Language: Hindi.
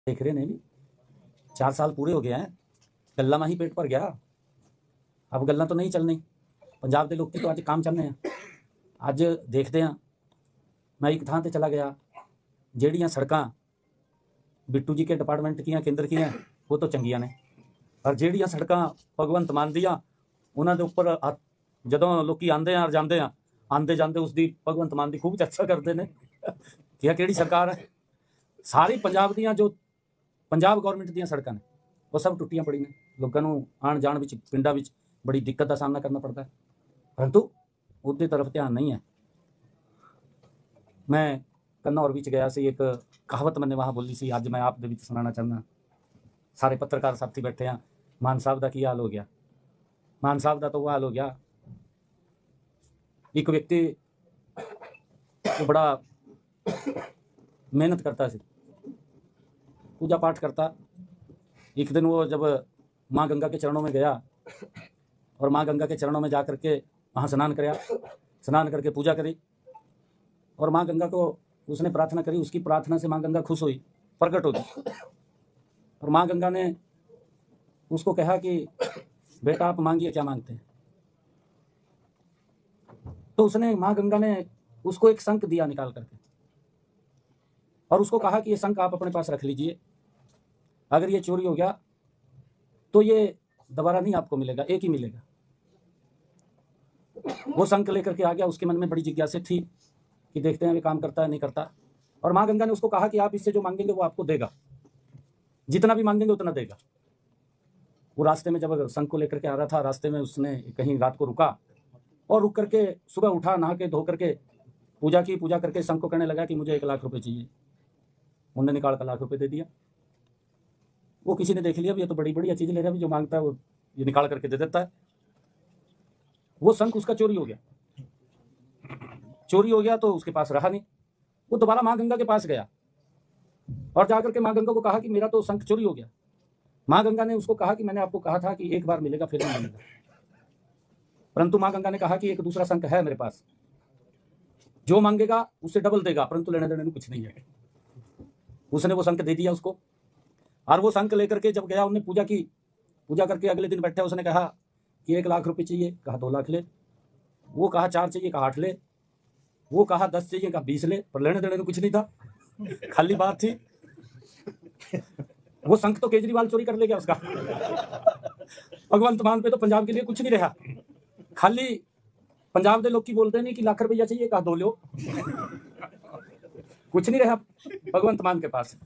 देख रहे नहीं, 4 साल पूरे हो गए हैं, गल्ला में ही पेट भर गया। अब गल्ला तो नहीं चलनी, पंजाब के लोग तो अज काम चलने हैं। अज देखते हैं, मैं एक थां ते चला गया, ਜਿਹੜੀਆਂ सड़कां बिट्टू जी के डिपार्टमेंट की केंद्र की हैं वो तो चंगियां ने, पर ਜਿਹੜੀਆਂ सड़कां भगवंत मान ਦੀਆਂ ਉਹਨਾਂ ਦੇ ਉੱਪਰ ਜਦੋਂ ਲੋਕੀ ਆਉਂਦੇ ਆ ਜਾਂਦੇ ਆ, ਆਉਂਦੇ ਜਾਂਦੇ उसकी भगवंत मान की खूब चर्चा करते हैं कि यह ਕਿਹੜੀ सरकार है। सारी पंजाब ਦੀਆਂ जो पंजाब गौरमेंट ਦੀਆਂ सड़कां ने वो सब टुटियां पड़ी ने, लोगों को आण जाण विच पिंडां विच बड़ी दिक्कत का सामना करना पड़ता है, परंतु उसकी तरफ ध्यान नहीं है। मैं कन्नौर विच गया सी, एक कहावत मैंने वहाँ बोली सी, अज मैं आप दे विच सुनाना चाहना। सारे पत्रकार साथी बैठे हैं, मान साहब का की हाल हो गया। मान साहब का तो वो हाल हो गया, एक व्यक्ति तो बड़ा मेहनत करता सी, पूजा पाठ करता। एक दिन वो जब माँ गंगा के चरणों में गया और माँ गंगा के चरणों में जा करके वहाँ स्नान कराया, स्नान करके पूजा करी और माँ गंगा को उसने प्रार्थना करी। उसकी प्रार्थना से माँ गंगा खुश हुई, प्रकट हो गई, और माँ गंगा ने उसको कहा कि बेटा आप मांगिए, क्या मांगते हैं। तो उसने, माँ गंगा ने उसको एक शंख दिया निकाल करके और उसको कहा कि ये शंख आप अपने पास रख लीजिए, अगर ये चोरी हो गया तो ये दोबारा नहीं आपको मिलेगा, एक ही मिलेगा। वो शंख लेकर के आ गया। उसके मन में बड़ी जिज्ञासा थी कि देखते हैं ये काम करता है नहीं करता। और माँ गंगा ने उसको कहा कि आप इससे जो मांगेंगे वो आपको देगा, जितना भी मांगेंगे उतना देगा। वो रास्ते में जब शंख को लेकर के आ रहा था, रास्ते में उसने कहीं रात को रुका और रुक करके सुबह उठा, नहा के धो करके पूजा की। पूजा करके शंख को कहने लगा कि मुझे 1 लाख रुपए चाहिए। उन्होंने निकाल कर 1 लाख रुपए दे दिया। वो किसी ने देख लिया, ये तो बड़ी बढ़िया चीज़ ले रहा है, जो मांगता है वो ये निकाल करके दे देता है। वो शंख उसका चोरी हो गया। चोरी हो गया तो उसके पास रहा नहीं। वो दोबारा माँ गंगा के पास गया और जाकर के माँ गंगा को कहा कि मेरा तो शंख चोरी हो गया। माँ गंगा ने उसको कहा कि मैंने आपको कहा था कि एक बार मिलेगा फिर नहीं मिलेगा, परंतु माँ गंगा ने कहा कि एक दूसरा शंख है मेरे पास, जो मांगेगा उससे डबल देगा, परंतु लेने देने में कुछ नहीं है। उसने वो शंख दे दिया उसको, और वो शंख लेकर के जब गया, उन्होंने पूजा की। पूजा करके अगले दिन बैठे, उसने कहा कि 1 लाख रुपए चाहिए, कहा 2 लाख ले। वो कहा 4 चाहिए, कहा 8 ले। वो कहा 10 चाहिए, कहा 20 ले, पर लेने देने में कुछ नहीं था, खाली बात थी। वो शंख तो केजरीवाल चोरी कर ले गया उसका। भगवंत मान पे तो पंजाब के लिए कुछ नहीं रहा, खाली पंजाब के लोग की बोलते नहीं कि लाख रुपया चाहिए, कहा 2 लो। कुछ नहीं रहा भगवंत मान के पास।